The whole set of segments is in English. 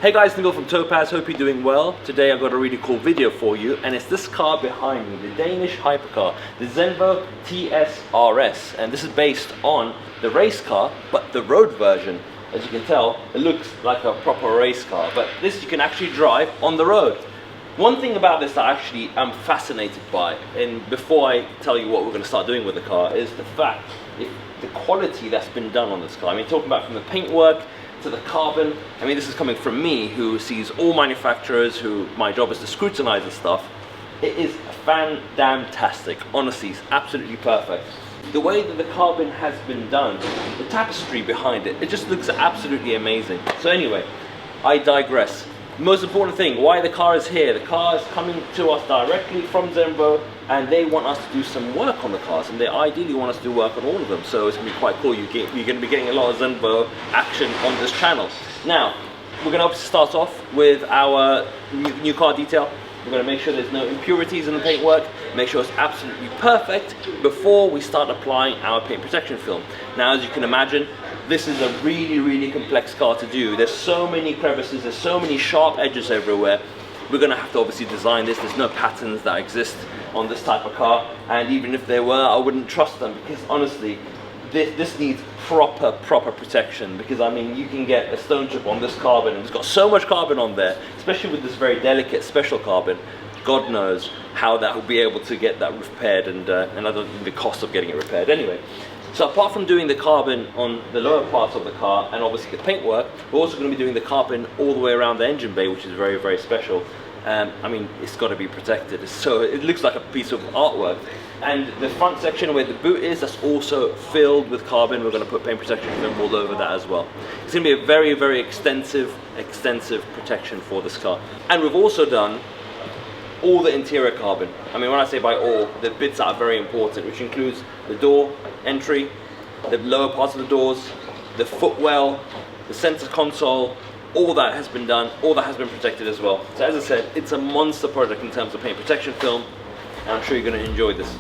Hey guys, Zenvo from Topaz, hope you're doing well. Today I've got a really cool video for you, and it's this car behind me, the Danish hypercar, the Zenvo TSR-S, and this is based on the race car, but the road version. As you can tell, it looks like a proper race car, but this you can actually drive on the road. One thing about this that actually I'm fascinated by, and before I tell you what we're going to start doing with the car, is the fact, the quality that's been done on this car. I mean, talking about from the paintwork, to the carbon. I mean, this is coming from me, who sees all manufacturers, who my job is to scrutinize the stuff. It is fan-damn-tastic. Honestly, it's absolutely perfect. The way that the carbon has been done, the tapestry behind it, it just looks absolutely amazing. So anyway, I digress. The most important thing, why the car is here. The car is coming to us directly from Zenvo, and they want us to do some work on the cars, and they ideally want us to do work on all of them. So it's going to be quite cool. You're going to be getting a lot of Zenvo action on this channel. Now, we're going to obviously start off with our new car detail. We're going to make sure there's no impurities in the paintwork, make sure it's absolutely perfect before we start applying our paint protection film. Now, as you can imagine, this is a really complex car to do. There's so many crevices, there's so many sharp edges everywhere. We're going to have to obviously design this. There's no patterns that exist on this type of car, and even if there were, I wouldn't trust them, because honestly, this needs proper protection. Because I mean, you can get a stone chip on this carbon, and it's got so much carbon on there, especially with this very delicate special carbon. God knows how that will be able to get that repaired, and I don't think the cost of getting it repaired anyway. So apart from doing the carbon on the lower parts of the car and obviously the paintwork, we're also going to be doing the carbon all the way around the engine bay, which is very special. I mean, it's got to be protected, so it looks like a piece of artwork. And the front section where the boot is, that's also filled with carbon. We're going to put paint protection film all over that as well. It's going to be a very extensive protection for this car. And we've also done all the interior carbon. I mean, when I say by all, the bits that are very important, which includes the door entry, the lower parts of the doors, the footwell, the center console. All that has been done, all that has been protected as well. So as I said, it's a monster project in terms of paint protection film, and I'm sure you're going to enjoy this.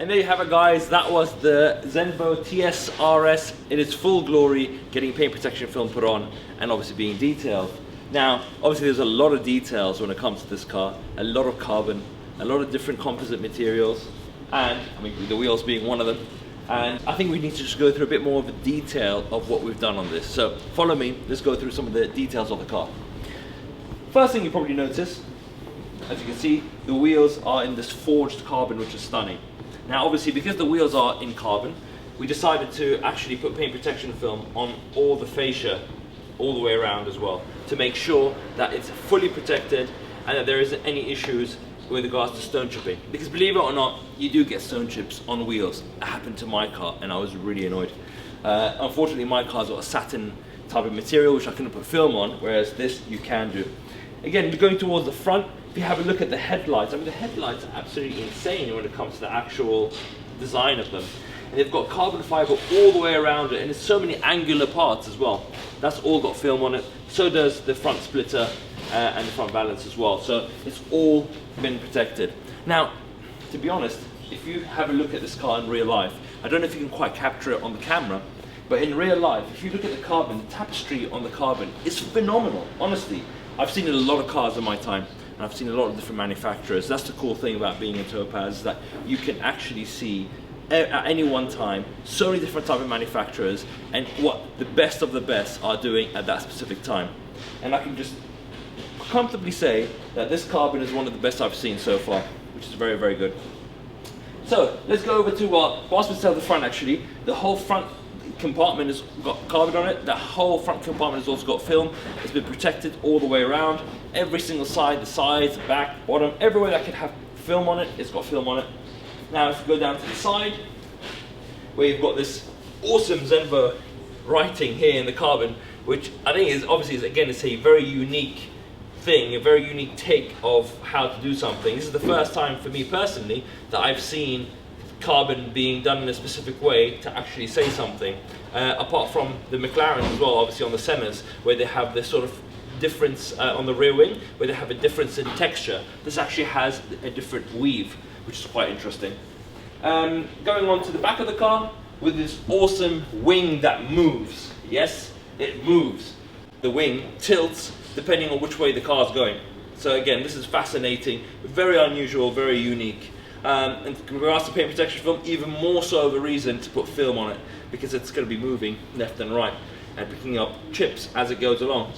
And there you have it, guys. That was the Zenvo TSR-S in its full glory, getting paint protection film put on and obviously being detailed. Now, obviously there's a lot of details when it comes to this car, a lot of carbon, a lot of different composite materials, and I mean the wheels being one of them. And I think we need to just go through a bit more of the detail of what we've done on this. So follow me, let's go through some of the details of the car. First thing you probably notice, as you can see, the wheels are in this forged carbon, which is stunning. Now obviously because the wheels are in carbon, we decided to actually put paint protection film on all the fascia all the way around as well, to make sure that it's fully protected and that there isn't any issues with regards to stone chipping. Because believe it or not, you do get stone chips on wheels. It happened to my car and I was really annoyed. Unfortunately my car's got a satin type of material which I couldn't put film on, whereas this you can do. Again, going towards the front, if you have a look at the headlights, I mean the headlights are absolutely insane when it comes to the actual design of them. And they've got carbon fiber all the way around it, and there's so many angular parts as well. That's all got film on it. So does the front splitter and the front balance as well. So it's all been protected. Now, to be honest, if you have a look at this car in real life, I don't know if you can quite capture it on the camera, but in real life, if you look at the carbon, the tapestry on the carbon is phenomenal, honestly. I've seen a lot of cars in my time, and I've seen a lot of different manufacturers. That's the cool thing about being in Topaz, is that you can actually see at any one time so many different type of manufacturers and what the best of the best are doing at that specific time. And I can just comfortably say that this carbon is one of the best I've seen so far, which is very, very good. So let's go over to whilst we're still at the front, actually, the whole front compartment has got carbon on it. The whole front compartment has also got film. It's been protected all the way around. Every single side, the sides, back, bottom, everywhere that could have film on it, it's got film on it. Now if you go down to the side, where you've got this awesome Zenvo writing here in the carbon, which I think is obviously, again, it's a very unique thing, a very unique take of how to do something. This is the first time for me personally that I've seen carbon being done in a specific way to actually say something. Apart from the McLaren as well, obviously on the Semas, where they have this sort of difference on the rear wing, where they have a difference in texture. This actually has a different weave, which is quite interesting. Going on to the back of the car, with this awesome wing that moves. Yes, it moves. The wing tilts depending on which way the car is going. So again, this is fascinating, very unusual, very unique. And in regards to paint protection film, even more so of a reason to put film on it, because it's going to be moving left and right and picking up chips as it goes along.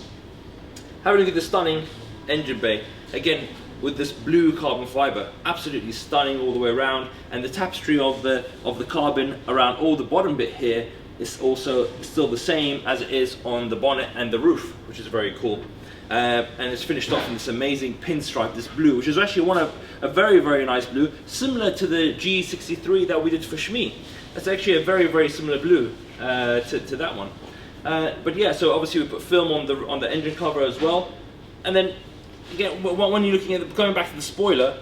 Have a look at the stunning engine bay. Again, with this blue carbon fiber, absolutely stunning all the way around, and the tapestry of the carbon around all the bottom bit here is also still the same as it is on the bonnet and the roof, which is very cool. And it's finished off in this amazing pinstripe, this blue, which is actually a very, very nice blue, similar to the G63 that we did for Shmi. It's actually a very, very similar blue to that one. But yeah, so obviously we put film on the engine cover as well. And then again, when you're looking at going back to the spoiler,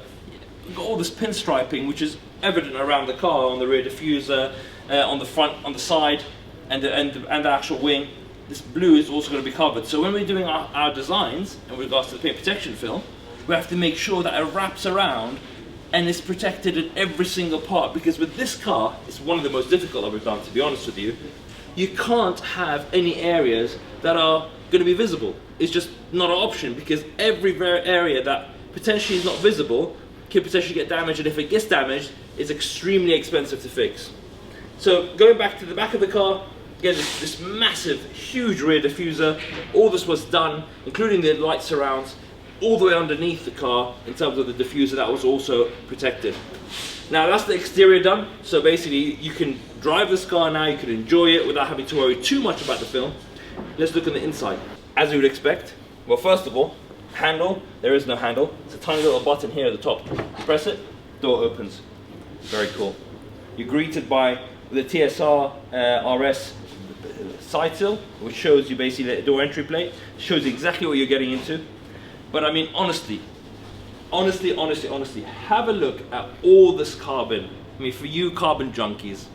you've got all this pinstriping, which is evident around the car, on the rear diffuser, on the front, on the side, and the actual wing. This blue is also going to be covered. So when we're doing our designs in regards to the paint protection film, we have to make sure that it wraps around and is protected in every single part, because with this car, it's one of the most difficult that we've done, to be honest with you. You can't have any areas that are going to be visible. It's just not an option, because every area that potentially is not visible can potentially get damaged, and if it gets damaged, it's extremely expensive to fix. So going back to the back of the car, again, this massive, huge rear diffuser. All this was done, including the light surrounds, all the way underneath the car in terms of the diffuser that was also protected. Now that's the exterior done, so basically you can drive this car now, you can enjoy it without having to worry too much about the film. Let's look at the inside. As you would expect, well, first of all, handle, there is no handle. It's a tiny little button here at the top. You press it, door opens. Very cool. You're greeted by the TSR-S side sill, which shows you basically the door entry plate, shows you exactly what you're getting into. But I mean, honestly, have a look at all this carbon. I mean, for you carbon junkies,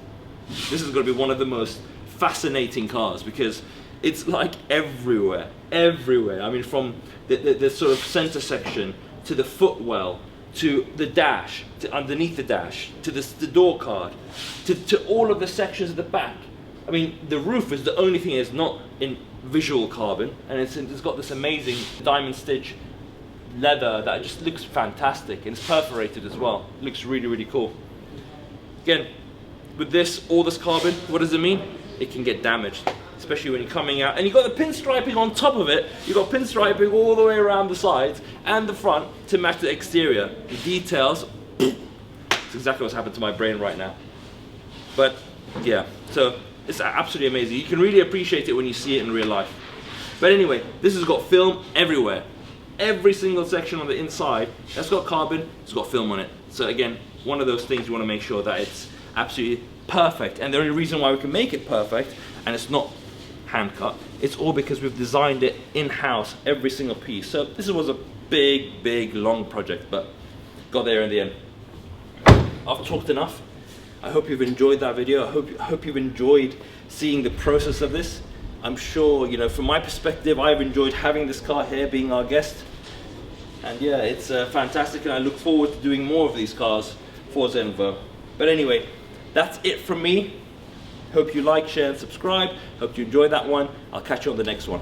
this is going to be one of the most fascinating cars, because it's like everywhere. I mean, from the sort of center section to the footwell to the dash, to underneath the dash, to the door card, to all of the sections at the back. I mean, the roof is the only thing that's not in visual carbon, and it's got this amazing diamond stitch leather that just looks fantastic, and it's perforated as well. It looks really, really cool. Again, with this, all this carbon, what does it mean? It can get damaged, especially when you're coming out. And you've got the pinstriping on top of it. You've got pinstriping all the way around the sides and the front to match the exterior. The details, it's exactly what's happened to my brain right now. But yeah, so it's absolutely amazing. You can really appreciate it when you see it in real life. But anyway, this has got film everywhere. Every single section on the inside that's got carbon, it's got film on it. So again, one of those things you want to make sure that it's absolutely perfect. And the only reason why we can make it perfect and it's not hand cut, it's all because we've designed it in-house, every single piece. So this was a big long project, but got there in the end. I've talked enough. I hope you've enjoyed that video. I hope you've enjoyed seeing the process of this. I'm sure, you know, from my perspective, I've enjoyed having this car here, being our guest. And yeah, it's fantastic, and I look forward to doing more of these cars for Zenvo. But anyway, that's it from me. Hope you like, share, and subscribe. Hope you enjoyed that one. I'll catch you on the next one.